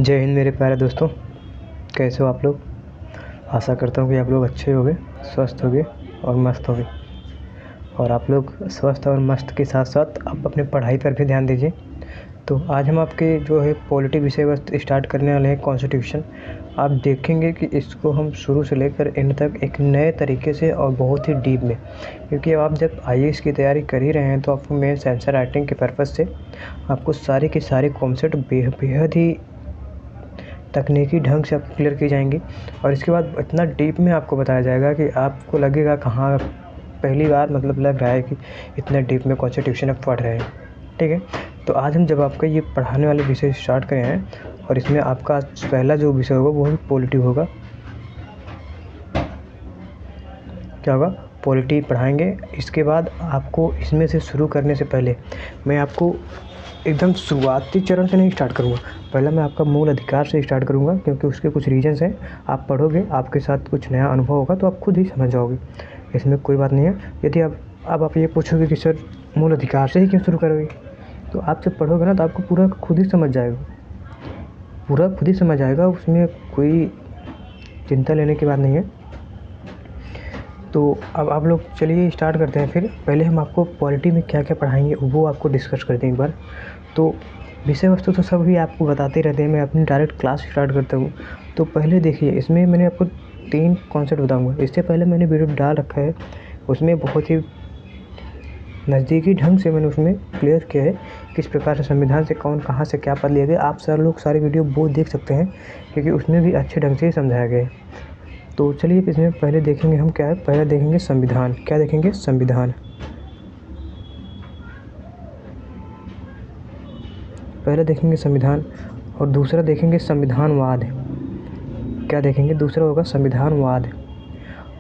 जय हिंद मेरे प्यारे दोस्तों, कैसे हो आप लोग। आशा करता हूँ कि आप लोग अच्छे होंगे, स्वस्थ होंगे और मस्त होंगे। और आप लोग स्वस्थ और मस्त के साथ साथ आप अपनी पढ़ाई पर भी ध्यान दीजिए। तो आज हम आपके जो है पॉलिटी विषय वस्तु स्टार्ट करने वाले हैं, कॉन्स्टिट्यूशन। आप देखेंगे कि इसको हम शुरू से लेकर एंड तक एक नए तरीके से और बहुत ही डीप में, क्योंकि अब आप जब आईएएस की तैयारी कर ही रहे हैं तो आपको मेन आंसर राइटिंग के पर्पज़ से आपको सारे के सारे कॉन्सेप्ट बेहद ही तकनीकी ढंग से आपको क्लियर की जाएंगी। और इसके बाद इतना डीप में आपको बताया जाएगा कि आपको लगेगा कहाँ पहली बार मतलब लग रहा है कि इतना डीप में कॉन्स्टिट्यूशन आप पढ़ रहे हैं। ठीक है, तो आज हम जब आपका ये पढ़ाने वाले विषय स्टार्ट करें हैं और इसमें आपका पहला जो विषय होगा वो पॉलिटी होगा। क्या होगा? पॉलिटी पढ़ाएंगे। इसके बाद आपको इसमें से शुरू करने से पहले मैं आपको एकदम शुरुआती चरण से नहीं स्टार्ट करूँगा। पहले मैं आपका मूल अधिकार से स्टार्ट करूँगा, क्योंकि उसके कुछ रीजन्स हैं। आप पढ़ोगे, आपके साथ कुछ नया अनुभव होगा तो आप खुद ही समझ जाओगे, इसमें कोई बात नहीं है। यदि आप ये पूछोगे कि सर मूल अधिकार से ही क्यों शुरू करोगे, तो आप जब पढ़ोगे ना तो आपको पूरा खुद ही समझ जाएगा, पूरा खुद ही समझ आएगा, उसमें कोई चिंता लेने की बात नहीं है। तो अब आप लोग चलिए स्टार्ट करते हैं। फिर पहले हम आपको पॉलिटी में क्या क्या पढ़ाएंगे वो आपको डिस्कस करते हैं एक बार। तो विषय वस्तु तो सब ही आपको बताते रहते हैं, मैं अपनी डायरेक्ट क्लास स्टार्ट करता हूँ। तो पहले देखिए, इसमें मैंने आपको 3 कॉन्सेप्ट बताऊँगा। इससे पहले मैंने वीडियो डाल रखा है, उसमें बहुत ही नज़दीकी ढंग से मैंने उसमें क्लियर किया है किस प्रकार से संविधान से कौन कहाँ से क्या पद लिया गया। आप सर लोग सारी वीडियो वो देख सकते हैं, क्योंकि उसमें भी अच्छे ढंग से समझाया गया है। तो चलिए इसमें पहले देखेंगे हम क्या है। पहले देखेंगे संविधान। क्या देखेंगे? संविधान। पहले देखेंगे संविधान और दूसरा देखेंगे संविधानवाद। क्या देखेंगे? दूसरा होगा संविधानवाद।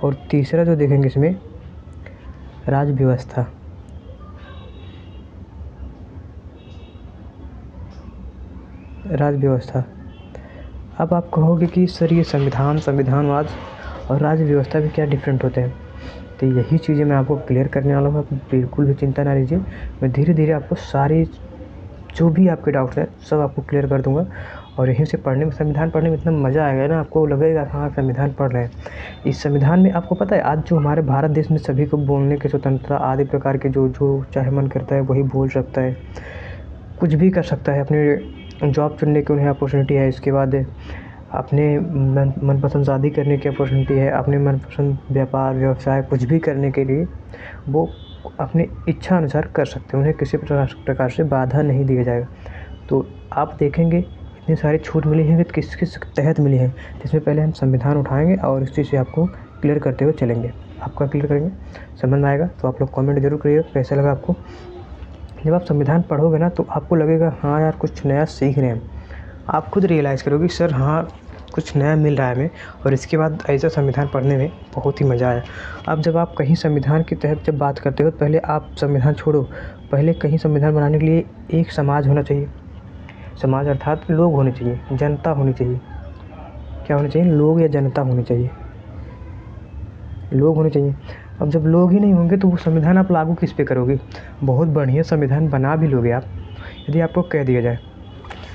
और तीसरा जो देखेंगे इसमें राज्य व्यवस्था। राज्य व्यवस्था। अब आप कहोगे कि सर ये संविधान, संविधानवाद और राज्य व्यवस्था भी क्या डिफरेंट होते हैं, तो यही चीज़ें मैं आपको क्लियर करने वाला हूँ। आप बिल्कुल भी चिंता ना लीजिए, मैं धीरे धीरे आपको सारी जो भी आपके डाउट्स हैं सब आपको क्लियर कर दूंगा। और यहीं से पढ़ने में, संविधान पढ़ने में इतना मज़ा आएगा ना, आपको लगेगा हाँ संविधान पढ़ रहे हैं। इस संविधान में आपको पता है आज जो हमारे भारत देश में सभी को बोलने की स्वतंत्रता आदि प्रकार के जो चाहे मन करता है वही बोल सकता है, कुछ भी कर सकता है, अपने जॉब चुनने की उन्हें अपॉर्चुनिटी है। इसके बाद अपने मनपसंद शादी करने की अपॉर्चुनिटी है, अपने मनपसंद व्यापार व्यवसाय कुछ भी करने के लिए वो अपनी इच्छा अनुसार कर सकते हैं, उन्हें किसी प्रकार से बाधा नहीं दिया जाएगा। तो आप देखेंगे इतनी सारी छूट मिली है कि किस किस तहत मिली है, जिसमें पहले हम संविधान उठाएंगे और इस चीज़ से आपको क्लियर करते हुए चलेंगे। आपका क्लियर करेंगे, समझ में आएगा तो आप लोग कमेंट जरूर करिएगा कैसा लगा आपको। जब आप संविधान पढ़ोगे ना तो आपको लगेगा हाँ यार कुछ नया सीख रहे हैं, आप खुद रियलाइज़ करोगे सर हाँ कुछ नया मिल रहा है हमें। और इसके बाद ऐसा संविधान पढ़ने में बहुत ही मज़ा आया। अब जब आप कहीं संविधान के तहत जब बात करते हो, पहले आप संविधान छोड़ो, पहले कहीं संविधान बनाने के लिए एक समाज होना चाहिए। समाज अर्थात लोग होने चाहिए, जनता होनी चाहिए। क्या होनी चाहिए? लोग या जनता होनी चाहिए, लोग होने चाहिए। अब जब लोग ही नहीं होंगे तो वो संविधान आप लागू किस पे करोगे? बहुत बढ़िया संविधान बना भी लोगे आप, यदि आपको कह दिया जाए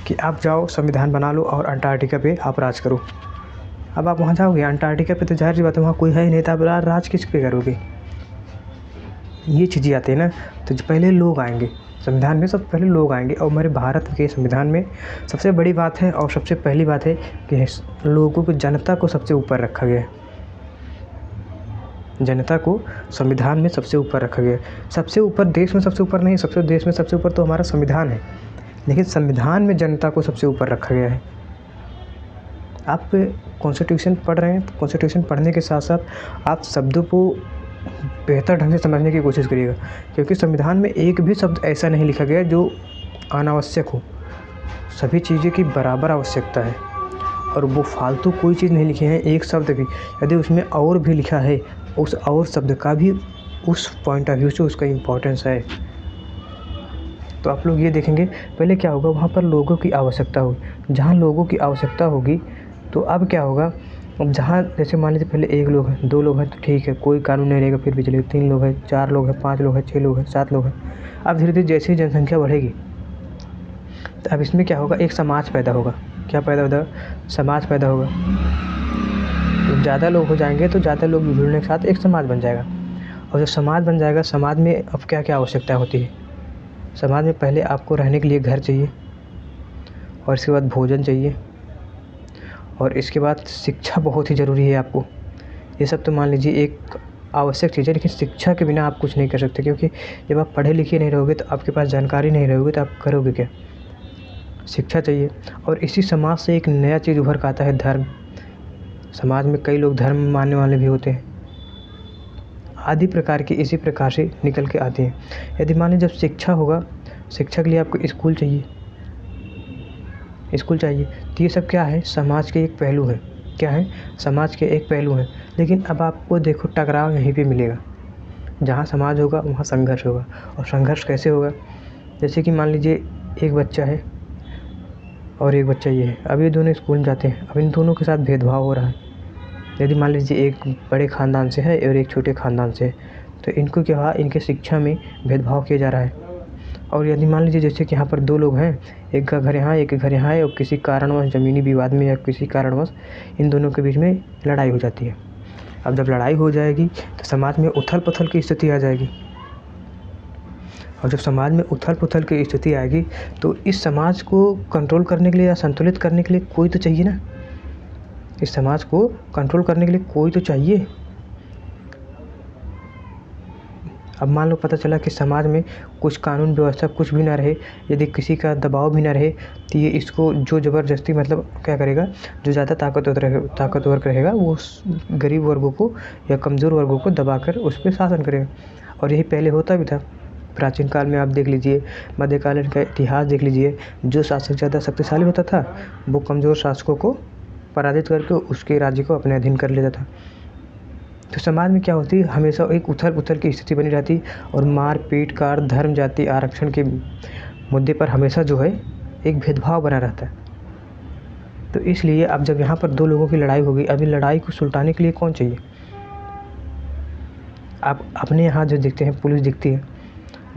कि आप जाओ संविधान बना लो और अंटार्कटिका पे आप राज करो। अब आप वहाँ जाओगे अंटार्कटिका पे, तो जाहिर सी बात है वहाँ कोई है ही नहीं, तो आप राज किस पे करोगे? ये चीज़ें आती है ना। तो पहले लोग आएंगे संविधान में, सबसे पहले लोग आएंगे। और हमारे भारत के संविधान में सबसे बड़ी बात है और सबसे पहली बात है कि लोगों को, जनता को सबसे ऊपर रखा गया है। जनता को संविधान में सबसे ऊपर रखा गया है। सबसे ऊपर देश में सबसे ऊपर नहीं, देश में सबसे ऊपर तो हमारा संविधान है, लेकिन संविधान में जनता को सबसे ऊपर रखा गया है। आप कॉन्स्टिट्यूशन पढ़ रहे हैं तो कॉन्स्टिट्यूशन पढ़ने के साथ साथ आप शब्दों को बेहतर ढंग से समझने की कोशिश करिएगा, क्योंकि संविधान में एक भी शब्द ऐसा नहीं लिखा गया जो अनावश्यक हो। सभी चीज़ें की बराबर आवश्यकता है और वो फालतू कोई चीज़ नहीं लिखी है। एक शब्द भी यदि उसमें और भी लिखा है, उस और शब्द का भी उस पॉइंट ऑफ व्यू से उसका इम्पोर्टेंस है। तो आप लोग ये देखेंगे पहले क्या होगा, वहाँ पर लोगों की आवश्यकता होगी। जहाँ लोगों की आवश्यकता होगी तो अब क्या होगा, अब जहाँ जैसे मान लीजिए पहले 1 लोग हैं, 2 लोग हैं तो ठीक है, कोई कानून नहीं रहेगा, फिर भी चलेगा। 3 लोग हैं, 4 लोग हैं, 5 लोग हैं, 6 लोग हैं, 7 लोग हैं। अब धीरे धीरे जैसे ही जनसंख्या बढ़ेगी तो अब इसमें क्या होगा, एक समाज पैदा होगा। क्या पैदा होगा? समाज पैदा होगा। तो ज़्यादा लोग हो जाएंगे तो ज़्यादा लोग जुड़ने के साथ एक समाज बन जाएगा। और जब समाज बन जाएगा, समाज में अब क्या क्या आवश्यकता होती है? समाज में पहले आपको रहने के लिए घर चाहिए, और इसके बाद भोजन चाहिए, और इसके बाद शिक्षा बहुत ही ज़रूरी है आपको। ये सब तो मान लीजिए एक आवश्यक चीज़ है, लेकिन शिक्षा के बिना आप कुछ नहीं कर सकते, क्योंकि जब आप पढ़े लिखे नहीं रहोगे तो आपके पास जानकारी नहीं रहोगे तो आप करोगे क्या? शिक्षा चाहिए। और इसी समाज से एक नया चीज़ उभर के आता है, धर्म। समाज में कई लोग धर्म मानने वाले भी होते हैं। आदि प्रकार की इसी प्रकार से निकल के आते हैं। यदि मान लीजिए जब शिक्षा होगा, शिक्षा के लिए आपको स्कूल चाहिए, स्कूल चाहिए, तो ये सब क्या है? समाज के एक पहलू है। क्या है? समाज के एक पहलू हैं। लेकिन अब आपको देखो, टकराव यहीं पे मिलेगा। जहाँ समाज होगा वहाँ संघर्ष होगा। और संघर्ष कैसे होगा? जैसे कि मान लीजिए एक बच्चा है और एक बच्चा ये है। अब ये दोनों स्कूल में जाते हैं। अब इन दोनों के साथ भेदभाव हो रहा है। यदि मान लीजिए एक बड़े ख़ानदान से है और एक छोटे ख़ानदान से है, तो इनको क्या हुआ? इनके शिक्षा में भेदभाव किया जा रहा है। और यदि मान लीजिए जैसे कि यहाँ पर 2 लोग हैं, एक का घर यहाँ, एक का घर यहाँ है, और किसी कारणवश ज़मीनी विवाद में या किसी कारणवश इन दोनों के बीच में लड़ाई हो जाती है। अब जब लड़ाई हो जाएगी तो समाज में उथल-पुथल की स्थिति आ जाएगी। और जब समाज में उथल-पुथल की स्थिति आएगी तो इस समाज को कंट्रोल करने के लिए या संतुलित करने के लिए कोई तो चाहिए ना। इस समाज को कंट्रोल करने के लिए कोई तो चाहिए। अब मान लो पता चला कि समाज में कुछ कानून व्यवस्था कुछ भी ना रहे, यदि किसी का दबाव भी ना रहे, तो ये इसको जो ज़बरदस्ती मतलब क्या करेगा? जो ज़्यादा ताकतवर रहेगा वो गरीब वर्गों को या कमज़ोर वर्गों को दबाकर उस पे शासन करेगा। और यही पहले होता भी था। प्राचीन काल में आप देख लीजिए, मध्यकालीन का इतिहास देख लीजिए, जो शासक ज़्यादा शक्तिशाली होता था वो कमज़ोर शासकों को पराजित करके उसके राज्य को अपने अधीन कर लेता था। तो समाज में क्या होती है? हमेशा एक उथल-पुथल की स्थिति बनी रहती, और मार-पीट का, धर्म, जाति, आरक्षण के मुद्दे पर हमेशा जो है एक भेदभाव बना रहता है। तो इसलिए अब जब यहाँ पर 2 लोगों की लड़ाई हो गई, अभी लड़ाई को सुलटाने के लिए कौन चाहिए? आप अपने यहाँ जो दिखते हैं, पुलिस दिखती है,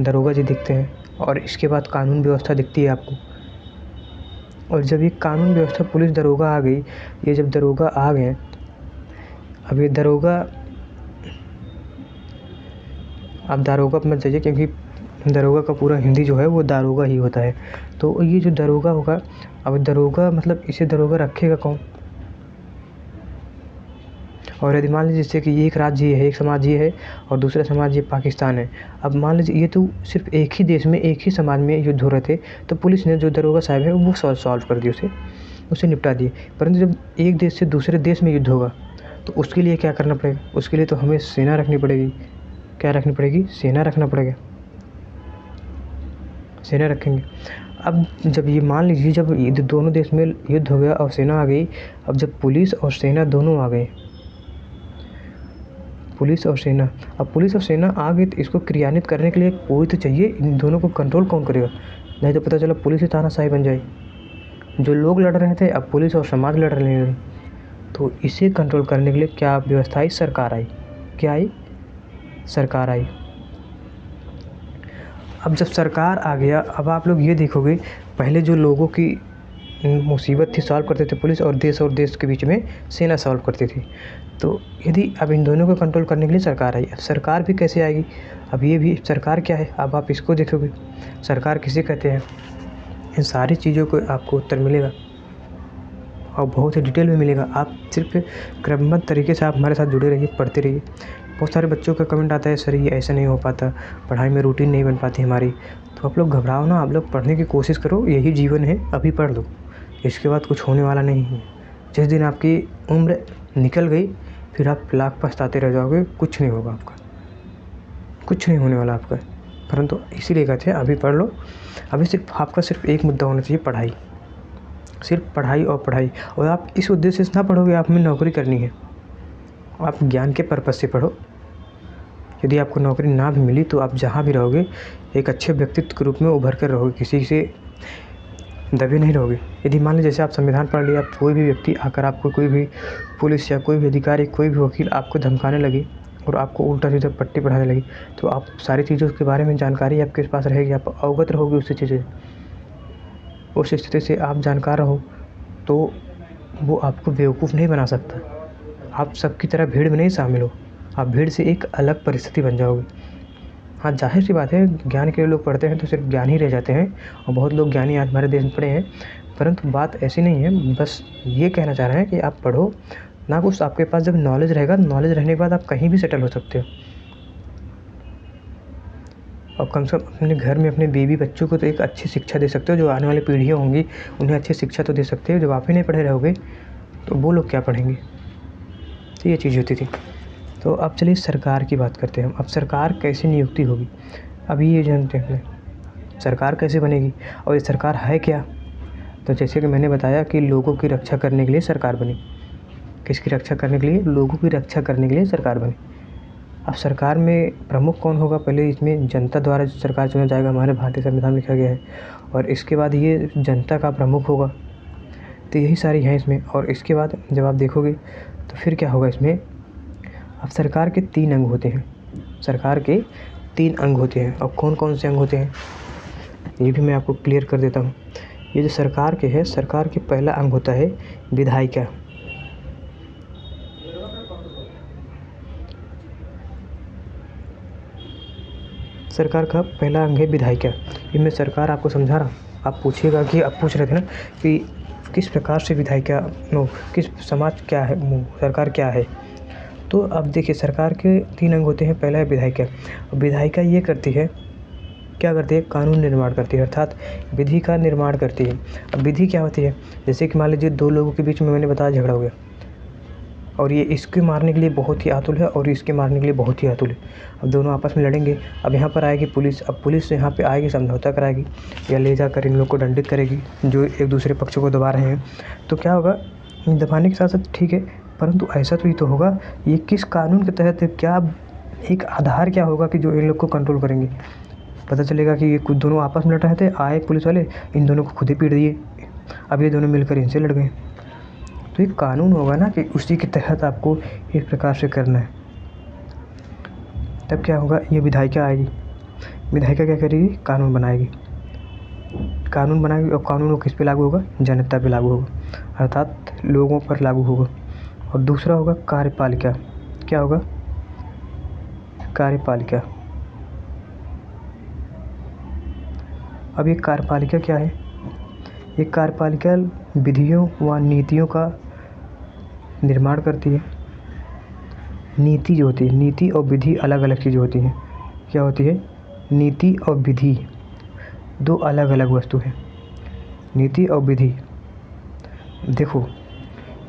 दरोगा जी दिखते हैं, और इसके बाद कानून व्यवस्था दिखती है आपको। और जब ये कानून व्यवस्था, पुलिस, दरोगा आ गई, ये जब दरोगा आ गए, अब ये दरोगा, आप दारोगा मत जाइए, क्योंकि दरोगा का पूरा हिंदी जो है वो दारोगा ही होता है। तो ये जो दरोगा होगा, अब दरोगा मतलब इसे दरोगा रखेगा कौन? और यदि मान लीजिए जैसे कि ये एक राज्य ये है, एक समाज ये है, और दूसरा समाज ये पाकिस्तान है। अब मान लीजिए ये तो सिर्फ एक ही देश में, एक ही समाज में युद्ध हो रहे थे, तो पुलिस ने जो दरोगा साहब है वो सॉल्व कर दिए, उसे निपटा दिए। परंतु जब एक देश से दूसरे देश में युद्ध होगा तो उसके लिए क्या करना पड़ेगा? उसके लिए तो हमें सेना रखनी पड़ेगी। क्या रखनी पड़ेगी? सेना रखना पड़ेगा। सेना रखेंगे। अब जब ये मान लीजिए जब दोनों देश में युद्ध हो गया और सेना आ गई, अब जब पुलिस और सेना दोनों आ गए, पुलिस और सेना, अब पुलिस और सेना आ गई, तो इसको क्रियान्वित करने के लिए कोई तो चाहिए। इन दोनों को कंट्रोल कौन करेगा? नहीं तो पता चला पुलिस ही तानाशाही बन जाएगी। जो लोग लड़ रहे थे अब पुलिस और समाज लड़ रहे हैं। तो इसे कंट्रोल करने के लिए क्या व्यवस्था आई? सरकार आई। क्या आई? सरकार आई। अब जब सरकार आ गया, अब आप लोग ये देखोगे, पहले जो लोगों की मुसीबत थी सॉल्व करते थे पुलिस, और देश के बीच में सेना सॉल्व करती थी। तो यदि अब इन दोनों को कंट्रोल करने के लिए सरकार आई। अब सरकार भी कैसे आएगी? अब ये भी सरकार क्या है? अब आप इसको देखोगे, सरकार किसे कहते हैं? इन सारी चीज़ों को आपको उत्तर मिलेगा, और बहुत ही डिटेल में मिलेगा। आप सिर्फ क्रमबद्ध तरीके से आप हमारे साथ जुड़े रहिए, पढ़ते रहिए। बहुत सारे बच्चों का कमेंट आता है, सर ये ऐसा नहीं हो पाता, पढ़ाई में रूटीन नहीं बन पाती हमारी। तो आप लोग घबराओ ना, आप लोग पढ़ने की कोशिश करो, यही जीवन है, अभी पढ़ लो, इसके बाद कुछ होने वाला नहीं है। जिस दिन आपकी उम्र निकल गई फिर आप लाख पछताते रह जाओगे, कुछ नहीं होगा आपका, कुछ नहीं होने वाला आपका। परंतु इसीलिए कहते हैं अभी पढ़ लो। अभी सिर्फ एक मुद्दा होना चाहिए, पढ़ाई, सिर्फ पढ़ाई और पढ़ाई। और आप इस उद्देश्य से ना पढ़ोगे आप में नौकरी करनी है, आप ज्ञान के पर्पज़ से पढ़ो। यदि आपको नौकरी ना भी मिली तो आप जहाँ भी रहोगे एक अच्छे व्यक्तित्व के रूप में उभर कर रहोगे, किसी से दबे नहीं रहोगे। यदि मान लीजिए जैसे आप संविधान पढ़ लिया, कोई भी व्यक्ति आकर आपको, कोई भी पुलिस या कोई भी अधिकारी, कोई भी वकील आपको धमकाने लगे और आपको उल्टा सीधा पट्टी पढ़ाने लगी, तो आप सारी चीज़ों के बारे में जानकारी आपके पास रहेगी, आप अवगत रहोगे उससे चीज़ें, उस स्थिति से आप जानकार रहो, तो वो आपको बेवकूफ़ नहीं बना सकता। आप सबकी तरह भीड़ में नहीं शामिल हो, आप भीड़ से एक अलग परिस्थिति बन जाओगे। हाँ, ज़ाहिर-सी बात है, ज्ञान के लिए लोग पढ़ते हैं तो सिर्फ ज्ञान ही रह जाते हैं, और बहुत लोग ज्ञानी आज हमारे देश में पढ़े हैं, परंतु बात ऐसी नहीं है। बस ये कहना चाह रहे हैं कि आप पढ़ो ना, कुछ आपके पास जब नॉलेज रहेगा, नॉलेज रहने के बाद आप कहीं भी सेटल हो सकते हो। और कम से कम अपने घर में अपने बीवी बच्चों को तो एक अच्छी शिक्षा दे सकते हो। जो आने वाली पीढ़ियाँ होंगी उन्हें अच्छी शिक्षा तो दे सकते हो। जब आप ही नहीं पढ़े रहोगे तो वो लोग क्या पढ़ेंगे? तो ये चीज़ होती थी। तो अब चलिए सरकार की बात करते हैं हम। अब सरकार कैसे नियुक्ति होगी, अभी ये जानते हैं सरकार कैसे बनेगी और ये सरकार है क्या। तो जैसे कि मैंने बताया कि लोगों की रक्षा करने के लिए सरकार बनी। किसकी रक्षा करने के लिए? लोगों की रक्षा करने के लिए सरकार बनी। अब सरकार में प्रमुख कौन होगा? पहले इसमें जनता द्वारा जो सरकार चुना जाएगा, हमारे भारतीय संविधान में लिखा गया है, और इसके बाद ये जनता का प्रमुख होगा। तो यही सारी हैं इसमें। और इसके बाद जब आप देखोगे तो फिर क्या होगा इसमें। अब सरकार के 3 अंग होते हैं। सरकार के 3 अंग होते हैं, और कौन कौन से अंग होते हैं ये भी मैं आपको क्लियर कर देता हूँ। ये जो सरकार के है, सरकार के पहला अंग होता है विधायिका। सरकार का पहला अंग है विधायिका। ये मैं सरकार आपको समझा रहा हूँ। आप पूछिएगा कि आप पूछ रहे थे ना कि किस प्रकार से विधायिका किस समाज क्या है, सरकार क्या है। तो अब देखिए, सरकार के 3 अंग होते हैं। पहला है विधायिका। विधायिका ये करती है, क्या करती है? कानून निर्माण करती है, अर्थात विधि का निर्माण करती है। अब विधि क्या होती है? जैसे कि मान लीजिए 2 लोगों के बीच में, मैंने बताया, झगड़ा हो गया, और ये इसके मारने के लिए बहुत ही आतुर है और इसके मारने के लिए बहुत ही आतुर है। अब दोनों आपस में लड़ेंगे। अब यहाँ पर आएगी पुलिस। अब पुलिस यहाँ पे आएगी, समझौता कराएगी या ले जाकर इन लोग को दंडित करेगी जो एक दूसरे पक्षों को दबा रहे हैं। तो क्या होगा, दबाने के साथ साथ ठीक है, परंतु ऐसा तो ये तो होगा, ये किस कानून के तहत है, क्या एक आधार क्या होगा कि जो इन लोग को कंट्रोल करेंगे। पता चलेगा कि ये कुछ दोनों आपस में लड़ रहे थे, आए पुलिस वाले, इन दोनों को खुद ही पीट दिए, अब ये दोनों मिलकर इनसे लड़ गए। तो एक कानून होगा ना कि उसी के तहत आपको इस प्रकार से करना है। तब क्या होगा, ये विधायिका आएगी। विधायिका क्या करेगी? कानून बनाएगी। कानून बनाएगी, और कानून वो किस पे लागू होगा? जनता पे लागू होगा, अर्थात लोगों पर लागू होगा। और दूसरा होगा कार्यपालिका। क्या होगा? कार्यपालिका। अब ये कार्यपालिका क्या है? ये कार्यपालिका विधियों व नीतियों का निर्माण करती है। नीति जो होती है, नीति और विधि अलग अलग चीज़ें होती हैं। क्या होती है? नीति और विधि 2 अलग अलग वस्तु हैं। नीति और विधि, देखो,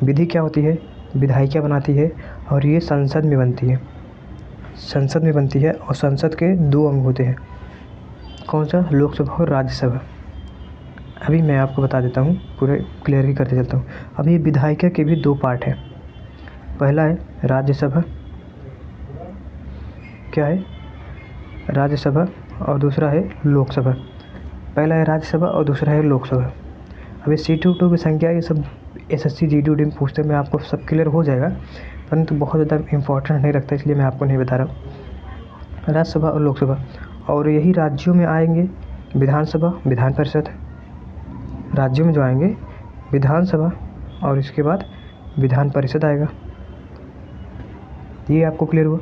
विधि क्या होती है? विधायिका बनाती है, और ये संसद में बनती है। संसद में बनती है, और संसद के 2 अंग होते हैं। कौन सा? लोकसभा और राज्यसभा। अभी मैं आपको बता देता हूँ, पूरे क्लियर ही करते चलता हूँ। अब ये विधायिका के भी 2 पार्ट हैं। पहला है राज्यसभा। क्या है? राज्यसभा। और दूसरा है लोकसभा। पहला है राज्यसभा और दूसरा है लोकसभा। अब ये सीटों की संख्या, ये सब SSC GD में पूछते, मैं आपको सब क्लियर हो जाएगा, परंतु बहुत ज़्यादा इम्पोर्टेंट नहीं रखता, इसलिए मैं आपको नहीं बता रहा। राज्यसभा और लोकसभा, और यही राज्यों में आएंगे विधानसभा, विधान परिषद। राज्यों में जो आएंगे विधानसभा, और इसके बाद विधान परिषद आएगा। ये आपको क्लियर हुआ।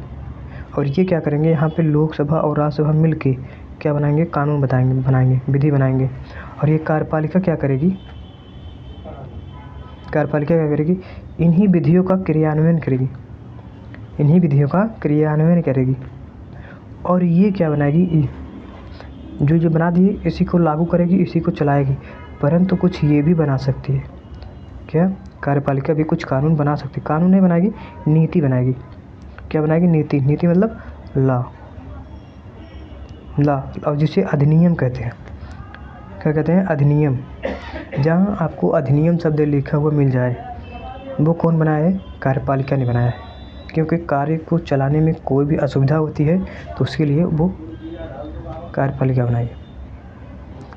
और ये क्या करेंगे, यहाँ पे लोकसभा और राज्यसभा मिलके क्या बनाएंगे? कानून बनाएंगे, विधि बनाएंगे। और ये कार्यपालिका क्या करेगी? कार्यपालिका क्या करेगी? इन्हीं विधियों का क्रियान्वयन करेगी। इन्हीं विधियों का क्रियान्वयन करेगी। और ये क्या बनाएगी? जो जो बना दिए इसी को लागू करेगी, इसी को चलाएगी। परंतु कुछ ये भी बना सकती है। क्या? कार्यपालिका भी कुछ कानून बना सकती है। कानून नहीं बनाएगी, नीति बनाएगी। क्या बनाएगी? नीति। नीति मतलब लॉ। और जिसे अधिनियम कहते हैं। क्या कहते हैं? अधिनियम। जहाँ आपको अधिनियम शब्द लिखा हुआ मिल जाए, वो कौन बनाया है? कार्यपालिका ने बनाया है। क्योंकि कार्य को चलाने में कोई भी असुविधा होती है तो उसके लिए वो कार्यपालिका बनाई है।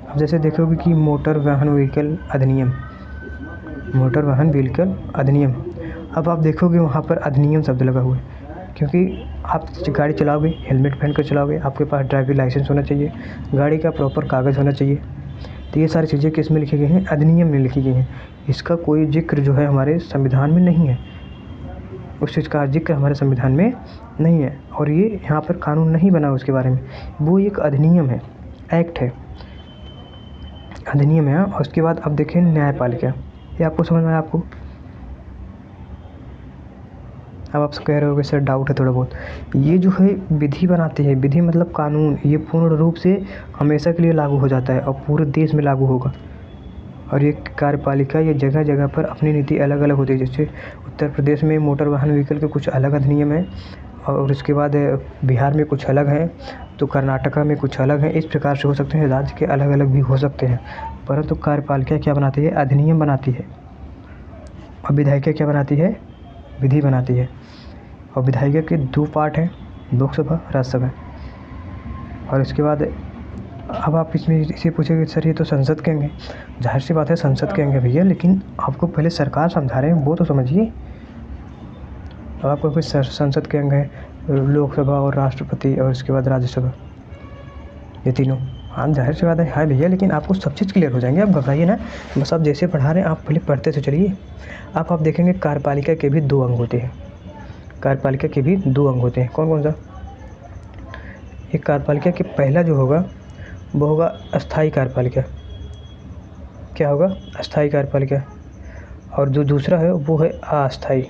अब जैसे देखोगे कि मोटर वाहन व्हीकल अधिनियम, मोटर वाहन व्हीकल अधिनियम, अब आप देखोगे वहाँ पर अधिनियम शब्द लगा हुआ है, क्योंकि आप गाड़ी चलाओगे, हेलमेट पहन कर चलाओगे, आपके पास ड्राइविंग लाइसेंस होना चाहिए, गाड़ी का प्रॉपर कागज़ होना चाहिए। तो ये सारी चीज़ें किस में लिखी गई हैं? अधिनियम में लिखी गई हैं। इसका कोई जिक्र जो है हमारे संविधान में नहीं है, उस चीज़ का जिक्र हमारे संविधान में नहीं है, और ये यहाँ पर कानून नहीं बना उसके बारे में। वो एक अधिनियम है, एक्ट है, अधिनियम है। और उसके बाद अब देखें न्यायपालिका, ये आपको समझ में आया आपको? अब आप कह रहे होगे सर डाउट है थोड़ा बहुत। ये जो है विधि बनाती है, विधि मतलब कानून, ये पूर्ण रूप से हमेशा के लिए लागू हो जाता है और पूरे देश में लागू होगा। और ये कार्यपालिका ये जगह जगह पर अपनी नीति अलग अलग होती है। जैसे उत्तर प्रदेश में मोटर वाहन व्हीकल के कुछ अलग अधिनियम है, और उसके बाद बिहार में कुछ अलग हैं, तो कर्नाटका में कुछ अलग हैं। इस प्रकार से हो सकते हैं, राज्य के अलग अलग भी हो सकते हैं, परंतु कार्यपालिका क्या बनाती है? अधिनियम बनाती है। और विधायिका क्या बनाती है? विधि बनाती है। और विधायिका के 2 पार्ट हैं, लोकसभा, राज्यसभा। और इसके बाद अब आप इसमें इसे पूछेंगे सर ये तो संसद के अंग है। जाहिर सी बात है संसद के अंग है भैया, लेकिन आपको पहले सरकार समझा रहे हैं, वो तो समझिए। अब आपको कोई संसद के अंग है, लोकसभा और राष्ट्रपति और इसके बाद राज्यसभा, ये तीनों। हाँ जाहिर सी बात है भैया, लेकिन आपको सब चीज़ क्लियर हो जाएंगे, आप घबराइए ना। बस आप जैसे पढ़ा रहे हैं आप पहले पढ़ते तो चलिए। आप देखेंगे कार्यपालिका के भी 2 अंग होते हैं। कार्यपालिका के भी 2 अंग होते हैं। कौन कौन सा? एक कार्यपालिका के पहला जो होगा वो होगा अस्थाई कार्यपालिका। क्या होगा? अस्थाई कार्यपालिका। और जो दूसरा है वो है अस्थाई।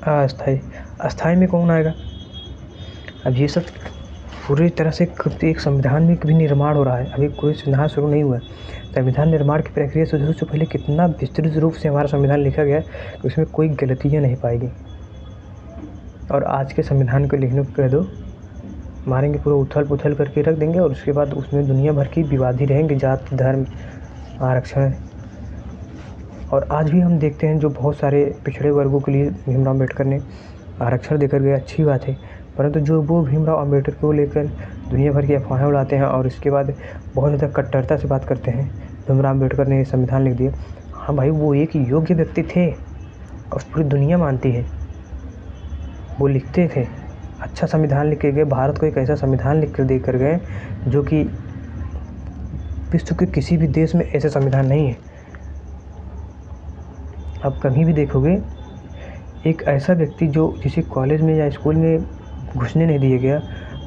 अस्थाई, अस्थाई में कौन आएगा? अब ये सब पूरी तरह से एक संविधान में भी निर्माण हो रहा है, अभी कोई संविधान शुरू नहीं हुआ है। संविधान निर्माण की प्रक्रिया शुरू से पहले कितना विस्तृत रूप से हमारा संविधान लिखा गया है कि उसमें कोई गलतियाँ नहीं पाएगी। और आज के संविधान को लिखने को कह दो, मारेंगे, पूरा उथल पुथल करके रख देंगे, और उसके बाद उसमें दुनिया भर की विवाद ही रहेंगे, जाति धर्म आरक्षण। और आज भी हम देखते हैं जो बहुत सारे पिछड़े वर्गों के लिए भीमराव अम्बेडकर ने आरक्षण देकर गए, अच्छी बात है, परंतु जो वो भीमराव अम्बेडकर को लेकर दुनिया भर की अफवाहें उड़ाते हैं और इसके बाद बहुत ज़्यादा कट्टरता से बात करते हैं, भीमराव अम्बेडकर ने संविधान लिख दिया। हाँ भाई, वो एक योग्य व्यक्ति थे और पूरी दुनिया मानती है, वो लिखते थे, अच्छा संविधान लिख के गए, भारत को एक ऐसा संविधान लिख कर दे कर गए जो कि विश्व के किसी भी देश में ऐसा संविधान नहीं है। आप कहीं भी देखोगे एक ऐसा व्यक्ति जो जिसे कॉलेज में या स्कूल में घुसने नहीं दिया गया,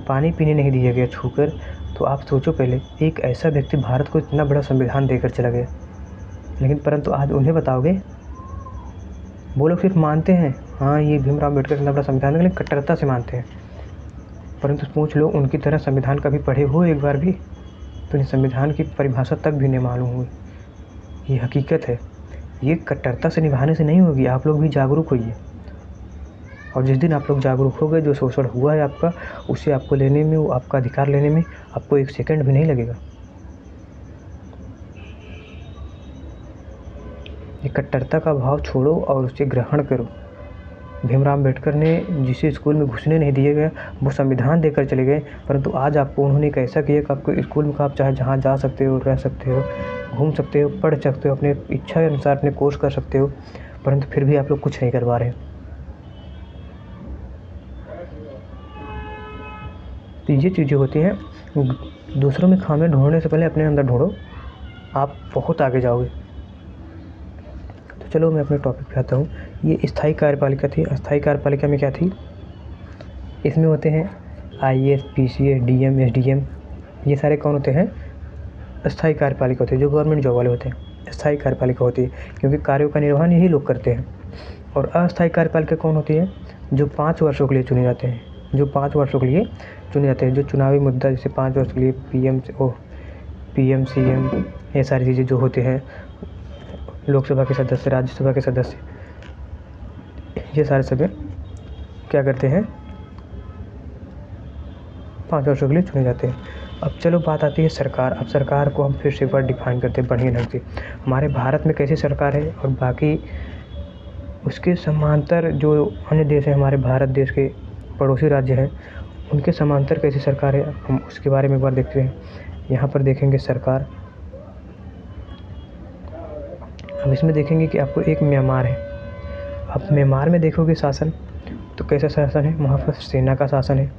पानी पीने नहीं दिया गया छूकर, तो आप सोचो पहले, एक ऐसा व्यक्ति भारत को इतना बड़ा संविधान देकर चला गया। लेकिन परंतु आज उन्हें बताओगे, वो लोग सिर्फ मानते हैं हाँ ये भीमराव अम्बेडकर इतना बड़ा संविधान है, लेकिन कट्टरता से मानते हैं। परंतु पूछ लो उनकी तरह संविधान कभी पढ़े हो एक बार भी, तो इन्हें संविधान की परिभाषा तक भी नहीं मालूम हुई। ये हकीकत है, ये कट्टरता से निभाने से नहीं होगी। आप लोग भी जागरूक होइए, और जिस दिन आप लोग जागरूक हो गए, जो शोषण हुआ है आपका, उसे आपको लेने में, वो आपका अधिकार लेने में आपको 1 सेकंड भी नहीं लगेगा। ये कट्टरता का भाव छोड़ो और उसे ग्रहण करो। भीमराव अम्बेडकर ने जिसे स्कूल में घुसने नहीं दिए गए, वो संविधान देकर चले गए, परंतु आज आपको उन्होंने एक ऐसा किया कि आपको स्कूल में आप चाहे जहाँ जा सकते हो, रह सकते हो, घूम सकते हो, पढ़ सकते हो, अपने इच्छा के अनुसार अपने कोर्स कर सकते हो, परंतु फिर भी आप लोग कुछ नहीं करवा रहे। तो ये चीज़ें होती हैं, दूसरों में खामियां ढूंढने से पहले अपने अंदर ढूंढो, आप बहुत आगे जाओगे। तो चलो मैं अपने टॉपिक पे आता हूँ। ये स्थायी कार्यपालिका थी। अस्थायी कार्यपालिका में क्या थी? इसमें होते हैं IAS, PCA, DM, SDM, ये सारे कौन होते हैं? अस्थायी कार्यपालिका होते हैं, जो गवर्नमेंट जॉब वाले होते हैं। अस्थायी कार्यपालिका होती है क्योंकि कार्यों का निर्वहन यही लोग करते हैं। और अस्थायी कार्यपालिका कौन होती है? जो 5 वर्षों के लिए चुने जाते हैं, जो 5 वर्षों के लिए चुने जाते हैं, जो चुनावी मुद्दा, जैसे 5 वर्ष के लिए PM, CM, ये सारी चीज़ें जो होते हैं, लोकसभा के सदस्य, राज्यसभा के सदस्य, ये सारे सभी क्या करते हैं? 5 वर्षों के लिए चुने जाते हैं। अब चलो बात आती है सरकार। अब सरकार को हम फिर से एक बार डिफाइन करते हैं बढ़िया ढंग से। हमारे भारत में कैसी सरकार है और बाकी उसके समांतर जो अन्य देश हैं, हमारे भारत देश के पड़ोसी राज्य हैं, उनके समांतर कैसी सरकार है, हम उसके बारे में एक बार देखते हैं। यहाँ पर देखेंगे सरकार। हम इसमें देखेंगे कि आपको एक म्यांमार है। अब म्यांमार में देखोगे शासन, तो कैसा शासन है? वहाँ पर सेना का शासन है।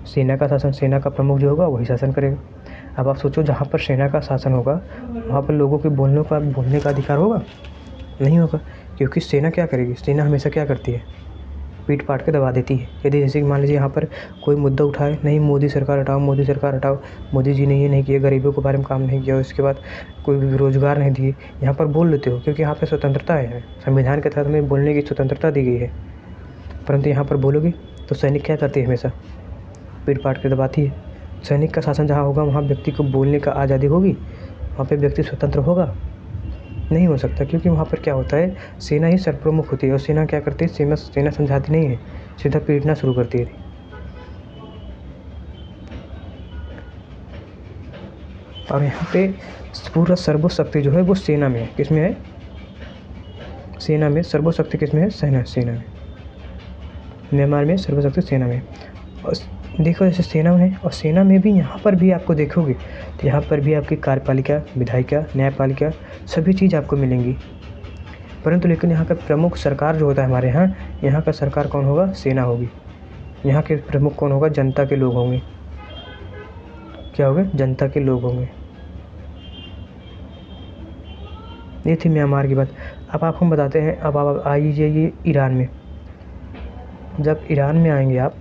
सेना का शासन, सेना का प्रमुख जो होगा वही शासन करेगा। अब आप सोचो जहाँ पर सेना का शासन होगा वहाँ पर लोगों के बोलने का अधिकार होगा? नहीं होगा, क्योंकि सेना क्या करेगी? सेना हमेशा क्या करती है? पीट पाट के दबा देती है। यदि जैसे कि मान लीजिए यहाँ पर कोई मुद्दा उठाए, नहीं मोदी सरकार हटाओ, मोदी सरकार हटाओ, मोदी जी ने ये नहीं किया, गरीबों के बारे में काम नहीं किया, उसके बाद कोई रोज़गार नहीं दिए, यहाँ पर बोल लेते हो क्योंकि यहाँ पर स्वतंत्रता है, संविधान के तहत हमें बोलने की स्वतंत्रता दी गई है। परंतु यहाँ पर बोलोगे तो सैनिक क्या करती है? हमेशा पीट पाट के दबाती है। सैनिक का शासन जहाँ होगा वहाँ व्यक्ति को बोलने का आज़ादी होगी? वहाँ पे व्यक्ति स्वतंत्र होगा? नहीं हो सकता, क्योंकि वहाँ पर क्या होता है, सेना ही सर्वप्रमुख होती है और सेना क्या करती है? सेना समझाती नहीं है, सीधा पीटना शुरू करती है। और यहाँ पे पूरा सर्वशक्ति जो है वो सेना में है। किसमें है? सेना में। सर्वशक्ति किसमें है? सेना में। म्यांमार में सर्वशक्ति सेना में। और देखो जैसे सेना में है, और सेना में भी यहाँ पर भी आपको देखोगे तो यहाँ पर भी आपकी कार्यपालिका, विधायिका, न्यायपालिका सभी चीज़ आपको मिलेंगी। परंतु लेकिन यहाँ का प्रमुख सरकार जो होता है हमारे यहाँ का सरकार कौन होगा? सेना होगी। यहाँ के प्रमुख कौन होगा? जनता के लोग होंगे। क्या होंगे? जनता के लोग होंगे। ये थी म्यांमार की बात। अब आप हम बताते हैं, अब आप आइए ईरान में। जब ईरान में आएंगे आप,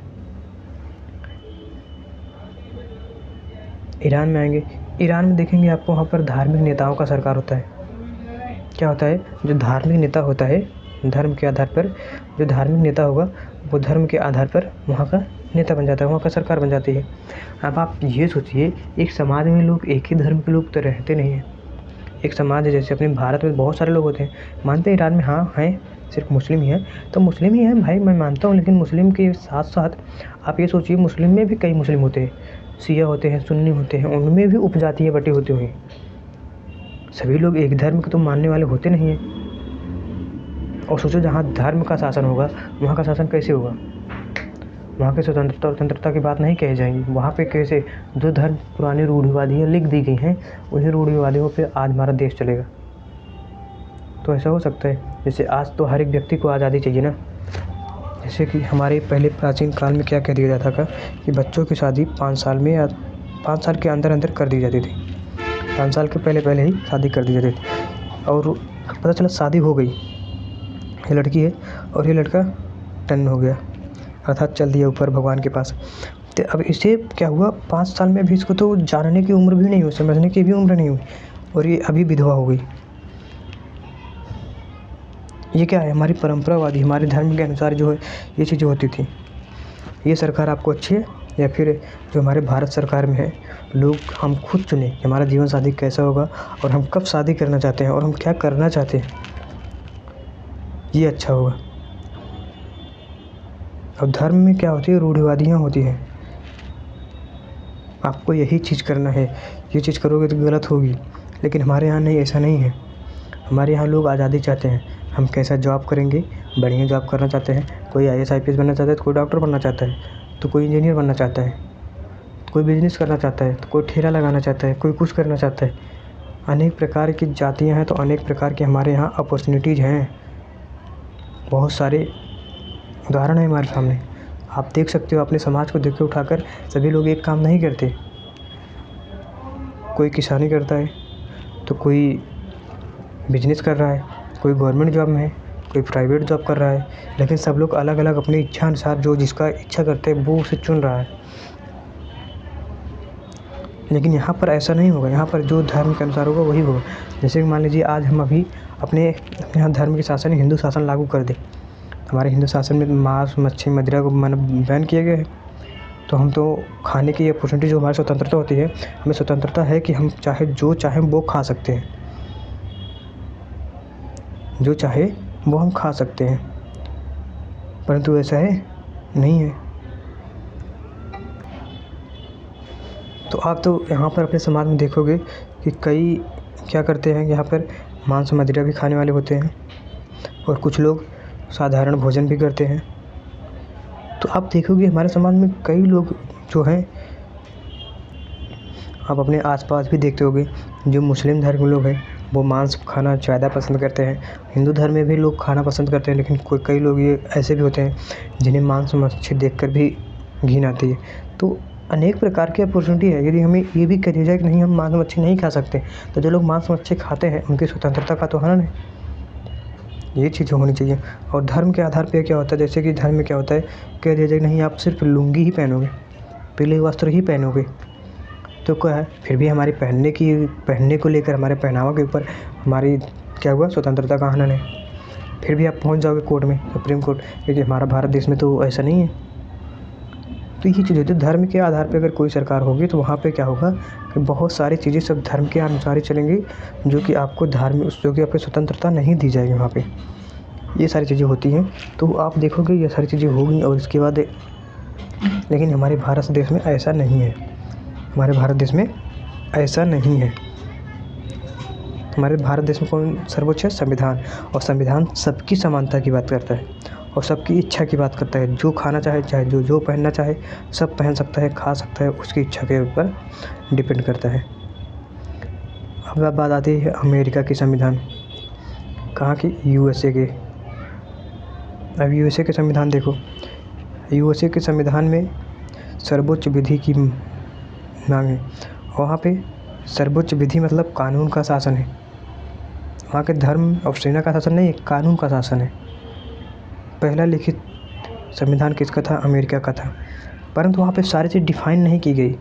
ईरान में देखेंगे आपको वहाँ पर धार्मिक नेताओं का सरकार होता है। क्या होता है? जो धार्मिक नेता होता है, धर्म के आधार पर जो धार्मिक नेता होगा वो धर्म के आधार पर वहाँ का नेता बन जाता है, वहाँ का सरकार बन जाती है। अब आप ये सोचिए, एक समाज में लोग एक ही धर्म के लोग तो रहते नहीं हैं। एक समाज है, जैसे अपने भारत में बहुत सारे लोग होते हैं, मानते हैं ईरान में हाँ हैं, सिर्फ मुस्लिम ही हैं, तो मुस्लिम ही हैं भाई, मैं मानता हूँ। लेकिन मुस्लिम के साथ साथ आप ये सोचिए, मुस्लिम में भी कई मुस्लिम होते हैं, शिया होते हैं, सुन्नी होते हैं, उनमें भी उपजातियाँ बटी होती हुई। सभी लोग एक धर्म के तो मानने वाले होते नहीं हैं। और सोचो जहाँ धर्म का शासन होगा वहाँ का शासन कैसे होगा? वहाँ की स्वतंत्रता और स्वतंत्रता की बात नहीं कही जाएंगी। वहाँ पे कैसे जो धर्म पुरानी रूढ़िवादियाँ लिख दी गई हैं, उन्हीं रूढ़िवादियों पे आज हमारा देश चलेगा। तो ऐसा हो सकता है? जैसे आज तो हर एक व्यक्ति को आज़ादी चाहिए ना। जैसे कि हमारे पहले प्राचीन काल में क्या कह दिया जाता था कि बच्चों की शादी 5 साल में या 5 साल के अंदर कर दी जाती थी। 5 साल के पहले ही शादी कर दी जाती थी। और पता चला शादी हो गई, ये लड़की है और ये लड़का टर्न हो गया, अर्थात चल दिया ऊपर भगवान के पास। तो अब इसे क्या हुआ, 5 साल में भी इसको तो जानने की उम्र भी नहीं हुई, समझने की भी उम्र नहीं हुई, और ये अभी विधवा हो गई। ये क्या है? हमारी परंपरावादी, हमारे धर्म के अनुसार जो है ये चीज़ें होती थी। ये सरकार आपको अच्छी है? या फिर जो हमारे भारत सरकार में है, लोग हम खुद चुने कि हमारा जीवन साथी कैसा होगा और हम कब शादी करना चाहते हैं और हम क्या करना चाहते हैं, ये अच्छा होगा। अब धर्म में क्या होती है? रूढ़िवादियाँ होती हैं। आपको यही चीज़ करना है, ये चीज़ करोगे तो गलत होगी। लेकिन हमारे यहाँ नहीं, ऐसा नहीं है। हमारे यहाँ लोग आज़ादी चाहते हैं, हम कैसा जॉब करेंगे, बढ़िया जॉब करना चाहते हैं। कोई IAS IPS बनना चाहता है, तो कोई डॉक्टर बनना चाहता है, तो कोई इंजीनियर बनना चाहता है, कोई बिजनेस करना चाहता है, तो कोई ठेला लगाना चाहता है, कोई कुछ करना चाहता है। अनेक प्रकार की जातियाँ हैं, तो अनेक प्रकार के हमारे यहाँ अपॉर्चुनिटीज़ हैं। बहुत सारे उदाहरण है हमारे सामने, आप देख सकते हो। अपने समाज को देख के उठाकर सभी लोग एक काम नहीं करते। कोई किसानी करता है, तो कोई बिजनेस कर रहा है, कोई गवर्नमेंट जॉब में है, कोई प्राइवेट जॉब कर रहा है। लेकिन सब लोग अलग अलग अपनी इच्छा अनुसार जो जिसका इच्छा करते हैं वो उसे चुन रहा है। लेकिन यहाँ पर ऐसा नहीं होगा। यहाँ पर जो धर्म के अनुसार होगा वही होगा। जैसे कि मान लीजिए आज हम अभी अपने यहाँ धर्म के शासन, हिंदू शासन लागू कर दें। हमारे हिंदू शासन में मांस, मच्छी, मदिरा को बैन किया गया है। तो हम तो खाने की अपॉर्चुनिटी, जो हमारी स्वतंत्रता होती है, हमें स्वतंत्रता है कि हम चाहे जो चाहें वो खा सकते हैं, जो चाहे वो हम खा सकते हैं। परंतु ऐसा है नहीं है। तो आप तो यहाँ पर अपने समाज में देखोगे कि कई क्या करते हैं, यहाँ पर मांस मदिरा भी खाने वाले होते हैं और कुछ लोग साधारण भोजन भी करते हैं। तो आप देखोगे हमारे समाज में कई लोग जो हैं, आप अपने आसपास भी देखते होगे, जो मुस्लिम धर्म के लोग हैं वो मांस खाना ज़्यादा पसंद करते हैं। हिंदू धर्म में भी लोग खाना पसंद करते हैं, लेकिन कई लोग ये ऐसे भी होते हैं जिन्हें मांस मच्छी देखकर भी घिन आती है। तो अनेक प्रकार की अपॉर्चुनिटी है। यदि हमें ये भी कह दिया जाए कि नहीं, हम मांस मच्छी नहीं खा सकते, तो जो लोग मांस मच्छी खाते हैं उनकी स्वतंत्रता का तो हनन है। ये चीज़ होनी चाहिए। और धर्म के आधार पे क्या होता है, जैसे कि धर्म में क्या होता है, कह दिया जाए नहीं आप सिर्फ लुंगी ही पहनोगे, पीले वस्त्र ही पहनोगे, तो क्या है, फिर भी हमारी पहनने को लेकर हमारे पहनावा के ऊपर हमारी क्या हुआ, स्वतंत्रता का हनन है। फिर भी आप पहुंच जाओगे कोर्ट में, सुप्रीम कोर्ट, क्योंकि हमारा भारत देश में तो ऐसा नहीं है। तो ये चीज़ होती है, धर्म के आधार पे अगर कोई सरकार होगी तो वहाँ पे क्या होगा कि बहुत सारी चीज़ें सब धर्म के अनुसार ही चलेंगी, जो कि आपको स्वतंत्रता नहीं दी जाएगी वहाँ पे। ये सारी चीज़ें होती हैं, तो आप देखोगे ये सारी चीज़ें होंगी। और इसके बाद लेकिन हमारे भारत देश में ऐसा नहीं है। हमारे भारत देश में ऐसा नहीं है। हमारे भारत देश में कौन सर्वोच्च है? संविधान। और संविधान सबकी समानता की बात करता है और सबकी इच्छा की बात करता है। जो खाना चाहे, चाहे जो पहनना चाहे, सब पहन सकता है, खा सकता है, उसकी इच्छा के ऊपर डिपेंड करता है। अब बात आती है अमेरिका की संविधान, कहाँ की? यूएसए के। अब यूएसए के संविधान देखो, यूएसए के संविधान में सर्वोच्च विधि की मांग है। वहाँ पे सर्वोच्च विधि मतलब कानून का शासन है। वहाँ के धर्म और सेना का शासन नहीं है, कानून का शासन है। पहला लिखित संविधान किसका था? अमेरिका का था। परंतु वहाँ पे सारी चीज़ डिफाइन नहीं की गई।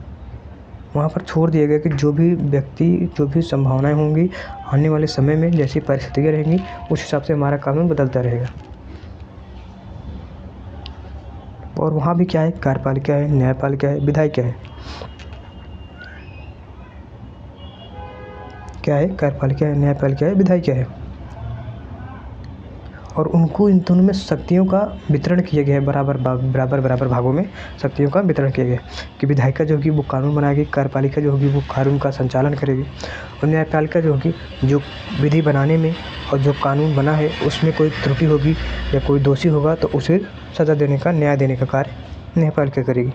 वहाँ पर छोड़ दिया गया कि जो भी व्यक्ति, जो भी संभावनाएं होंगी आने वाले समय में, जैसी परिस्थितियाँ रहेंगी, उस हिसाब से हमारा कानून बदलता रहेगा। और वहाँ भी क्या है? कार्यपालिका है, न्यायपालिका है, विधायिका है। क्या है? कार्यपालिका है, न्यायपालिका है, विधायिका है। और उनको इन दोनों में शक्तियों का वितरण किया गया है, बराबर भागों में शक्तियों का वितरण किया गया है कि विधायिका जो होगी वो कानून बनाएगी, कार्यपालिका जो होगी वो कानून का संचालन करेगी, और न्यायपालिका जो होगी जो विधि बनाने में और जो कानून बना है उसमें कोई त्रुटि होगी या कोई दोषी होगा तो उसे सज़ा देने का, न्याय देने का कार्य न्यायपालिका करेगी।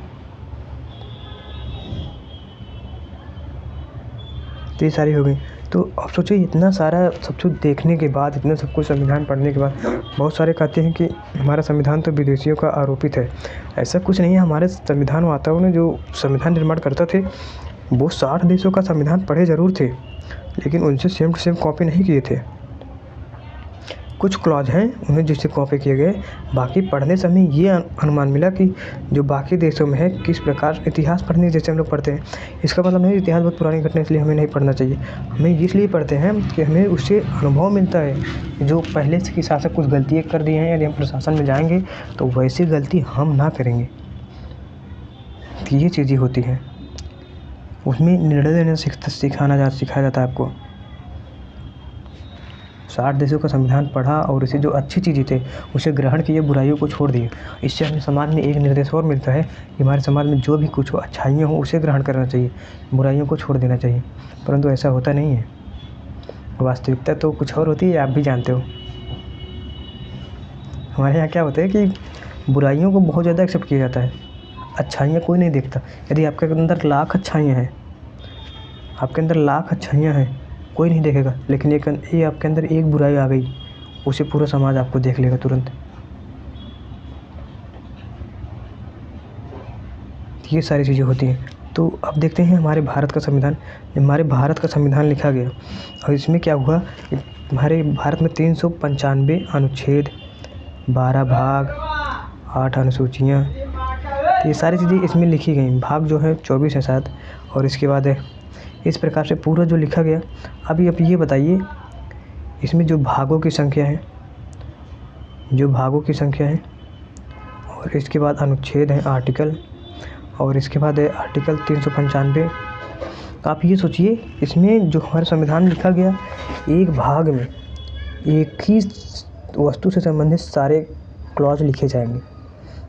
तो ये सारी हो गई। तो अब सोचिए इतना सारा सब कुछ देखने के बाद, इतना सब कुछ संविधान पढ़ने के बाद, बहुत सारे कहते हैं कि हमारा संविधान तो विदेशियों का आरोपित है। ऐसा कुछ नहीं है। हमारे संविधान वाताओं ने जो संविधान निर्माण करते थे वो 60 देशों का संविधान पढ़े ज़रूर थे, लेकिन उनसे सेम टू सेम कॉपी नहीं किए थे। कुछ क्लॉज हैं उन्हें जिससे कॉपी किए गए, बाकी पढ़ने समय ये अनुमान मिला कि जो बाकी देशों में है किस प्रकार इतिहास पढ़ने जैसे हम लोग पढ़ते हैं। इसका मतलब नहीं इतिहास बहुत पुरानी घटना इसलिए हमें नहीं पढ़ना चाहिए। हमें इसलिए पढ़ते हैं कि हमें उससे अनुभव मिलता है जो पहले के शासक कुछ गलतियाँ कर दिए हैं, यदि हम प्रशासन में जाएंगे तो वैसी गलती हम ना करेंगे। तो ये चीज़ें होती हैं, उसमें निर्णय लेना सिखाया जाता है आपको। 60 देशों का संविधान पढ़ा और इसे जो अच्छी चीज़ें थे उसे ग्रहण किए, बुराइयों को छोड़ दिए। इससे हमें समाज में एक निर्देश और मिलता है कि हमारे समाज में जो भी कुछ हो, अच्छाइयाँ हो उसे ग्रहण करना चाहिए, बुराइयों को छोड़ देना चाहिए। परंतु ऐसा होता नहीं है। वास्तविकता तो कुछ और होती है, आप भी जानते हो। हमारे यहाँ क्या होता है कि बुराइयों को बहुत ज़्यादा एक्सेप्ट किया जाता है, अच्छाइयाँ कोई नहीं देखता। यदि आपके अंदर लाख अच्छाइयाँ हैं, आपके अंदर लाख अच्छाइयाँ हैं, कोई नहीं देखेगा, लेकिन ये आपके अंदर एक बुराई आ गई, उसे पूरा समाज आपको देख लेगा तुरंत। ये सारी चीज़ें होती हैं। तो अब देखते हैं हमारे भारत का संविधान। हमारे भारत का संविधान लिखा गया और इसमें क्या हुआ, हमारे भारत में 395 अनुच्छेद, 12 भाग, 8 अनुसूचियाँ, ये सारी चीज़ें इसमें लिखी गई। भाग जो है 24 है शायद। और इसके बाद इस प्रकार से पूरा जो लिखा गया। अभी आप ये बताइए इसमें जो भागों की संख्या है, और इसके बाद अनुच्छेद है, आर्टिकल, और इसके बाद है आर्टिकल 395। आप ये सोचिए इसमें जो हमारा संविधान लिखा गया, एक भाग में एक ही वस्तु से संबंधित सारे क्लॉज लिखे जाएंगे।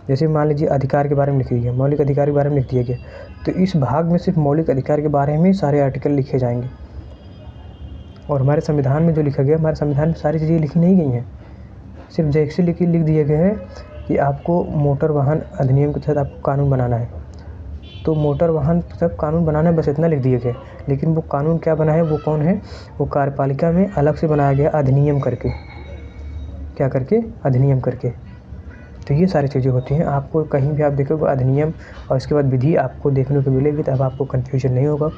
जैसे मान लीजिए अधिकार के बारे में लिख दिया गया, मौलिक अधिकार के बारे में लिख दिया गया, तो इस भाग में सिर्फ मौलिक अधिकार के बारे में सारे आर्टिकल लिखे जाएंगे। और हमारे संविधान में जो लिखा गया, हमारे संविधान में सारी चीज़ें लिखी नहीं गई हैं, सिर्फ जैसे लिख दिया गया है कि आपको मोटर वाहन अधिनियम के तहत आपको कानून बनाना है, तो मोटर वाहन सब कानून बनाना है, बस इतना लिख दिया गया। लेकिन वो कानून क्या बना है, वो कौन है, वो कार्यपालिका में अलग से बनाया गया अधिनियम करके। क्या करके? अधिनियम करके। तो ये सारी चीज़ें होती हैं। आपको कहीं भी आप देखोगे अधिनियम और इसके बाद विधि आपको देखने को मिलेगी, तब आपको कन्फ्यूजन नहीं होगा।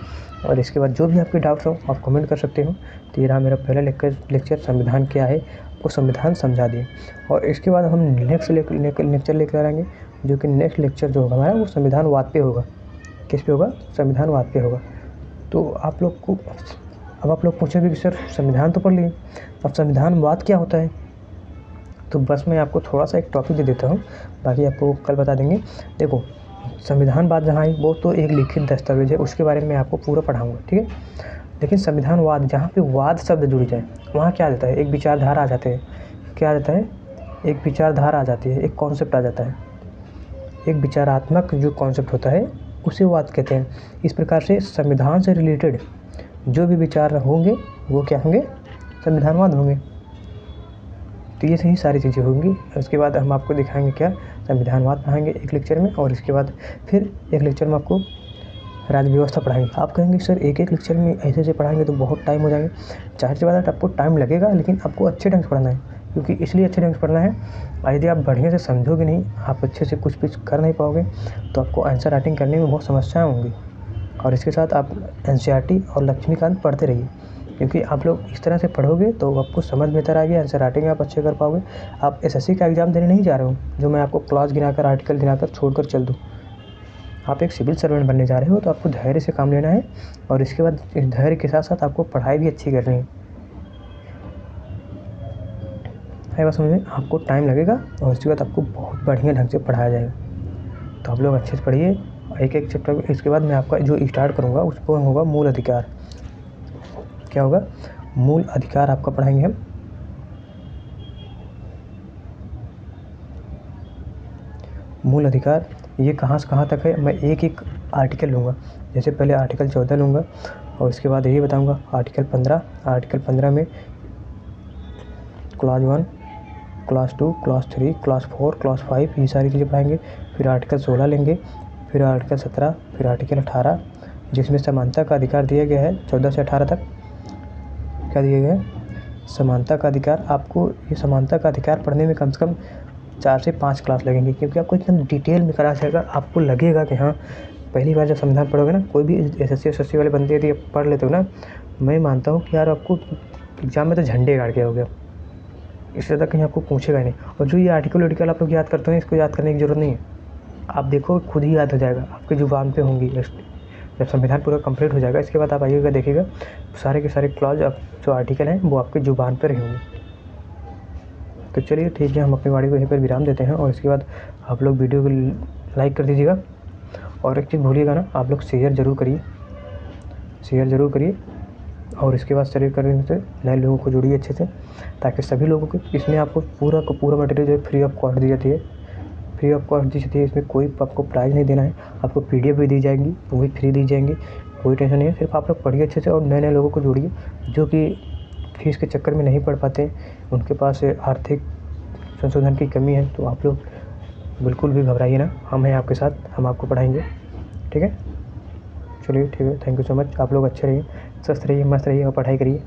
और इसके बाद जो भी आपके डाउट्स हो आप कमेंट कर सकते हो। तो ये रहा मेरा पहला लेक्चर संविधान क्या है, आपको संविधान समझा दिए। और इसके बाद हम नेक्स्ट लेक्चर लेकर आएंगे, जो कि नेक्स्ट लेक्चर जो होगा हमारा वो संविधानवाद पे होगा। किस पे होगा? संविधानवाद पे होगा। तो आप लोग पूछोगे कि सर संविधान तो पढ़ लिए, अब संविधानवाद क्या होता है? तो बस मैं आपको थोड़ा सा एक टॉपिक दे देता हूँ, बाकी आपको कल बता देंगे। देखो, संविधानवाद जहाँ है वो तो एक लिखित दस्तावेज है, उसके बारे में आपको पूरा पढ़ाऊँगा, ठीक है। लेकिन संविधानवाद जहाँ पे वाद शब्द जुड़ जाए वहाँ क्या आ जाता है? एक विचारधारा आ जाते हैं। क्या आ जाता है? एक विचारधारा आ जाती है, एक कॉन्सेप्ट आ जाता है। एक विचारात्मक जो कॉन्सेप्ट होता है उसे वाद कहते हैं। इस प्रकार से संविधान से रिलेटेड जो भी विचार होंगे वो क्या होंगे? संविधानवाद होंगे। तो ये सही सारी चीज़ें होंगी। उसके बाद हम आपको दिखाएंगे क्या? संविधानवाद पढ़ाएंगे एक लेक्चर में, और इसके बाद फिर एक लेक्चर में आपको राज्य व्यवस्था पढ़ाएंगे। आप कहेंगे सर एक लेक्चर में ऐसे पढ़ाएंगे तो बहुत टाइम हो जाएंगे। ज़ाहिर सी बात है आपको टाइम लगेगा, लेकिन आपको अच्छे ढंग से पढ़ना है। क्योंकि इसलिए अच्छे ढंग से पढ़ना है, यदि आप बढ़िया से समझोगे नहीं, आप अच्छे से कुछ भी कर नहीं पाओगे, तो आपको आंसर राइटिंग करने में बहुत समस्याएँ होंगी। और इसके साथ आप NCERT और लक्ष्मीकांत पढ़ते रहिए, क्योंकि आप लोग इस तरह से पढ़ोगे तो आपको समझ बेहतर आएगी, आंसर राइटिंग आप अच्छे कर पाओगे। आप SSC का एग्ज़ाम देने नहीं जा रहे हो जो मैं आपको क्लॉज गिनाकर, आर्टिकल गिनाकर छोड़कर चल दूँ। आप एक सिविल सर्वेंट बनने जा रहे हो, तो आपको धैर्य से काम लेना है, और इसके बाद इस धैर्य के साथ साथ आपको पढ़ाई भी अच्छी करनी है। बस समझ में, आपको टाइम लगेगा और उसके बाद आपको बहुत बढ़िया ढंग से पढ़ाया जाएगा। तो आप लोग अच्छे से पढ़िए एक चैप्टर। इसके बाद मैं आपका जो स्टार्ट करूँगा उसको होगा मूल अधिकार। क्या होगा? मूल अधिकार आपका पढ़ाएंगे हम। मूल अधिकार ये कहाँ से कहाँ तक है, मैं एक एक आर्टिकल लूँगा। जैसे पहले आर्टिकल 14 लूँगा, और उसके बाद ये बताऊँगा आर्टिकल 15। आर्टिकल 15 में class 1, class 2, class 3, class 4, class 5 ये सारी चीज़ें पढ़ाएंगे। फिर आर्टिकल 16 लेंगे, फिर आर्टिकल 17, फिर आर्टिकल 18, जिसमें समानता का अधिकार दिया गया है 14 से 18 तक। क्या दिया गया है? समानता का अधिकार। आपको ये समानता का अधिकार पढ़ने में कम से कम 4 से 5 क्लास लगेंगे, क्योंकि आपको एकदम डिटेल में करा जाएगा। आपको लगेगा कि हाँ, पहली बार जब संविधान पढ़ोगे ना, कोई भी SSC वाले बंदे यदि आप पढ़ लेते हो ना, मैं मानता हूँ कि यार आपको एग्ज़ाम में तो झंडे गाड़ के आओगे। इससे ज़्यादा कहीं आपको पूछेगा नहीं। और जो ये आर्टिकल आप लोग याद करते हैं, इसको याद करने की ज़रूरत नहीं है। आप देखो खुद ही याद हो जाएगा, आपकी ज़ुबान पे होंगी। जब संविधान पूरा कंप्लीट हो जाएगा, इसके बाद आप आइएगा, देखिएगा सारे के सारे क्लॉज अब जो आर्टिकल हैं वो आपकी ज़ुबान पर रहेंगे। तो चलिए ठीक है, हम अपनी गाड़ी को यहीं पर विराम देते हैं, और इसके बाद आप लोग वीडियो को लाइक कर दीजिएगा। और एक चीज़ भूलिएगा ना, आप लोग शेयर ज़रूर करिए, और इसके बाद शेयर करने से नए लोगों को जोड़िए अच्छे से, ताकि सभी लोगों को इसमें आपको पूरा का पूरा मटेरियल जो है फ्री ऑफ कॉस्ट दी जाती है। फ्री ऑफ कॉस्ट दी जाती है, इसमें कोई आपको प्राइस नहीं देना है। आपको PDF भी दी जाएंगी, वो भी फ्री दी जाएंगी, कोई टेंशन नहीं है। सिर्फ आप लोग पढ़िए अच्छे से, और नए लोगों को जोड़िए जो कि फीस के चक्कर में नहीं पढ़ पाते, उनके पास आर्थिक संशोधन की कमी है। तो आप लोग बिल्कुल भी घबराइए ना, हम हैं आपके साथ, हम आपको पढ़ाएंगे, ठीक है। चलिए ठीक है, थैंक यू सो मच। आप लोग अच्छे रहिए, स्वस्थ रहिए, मस्त रहिए और पढ़ाई करिए।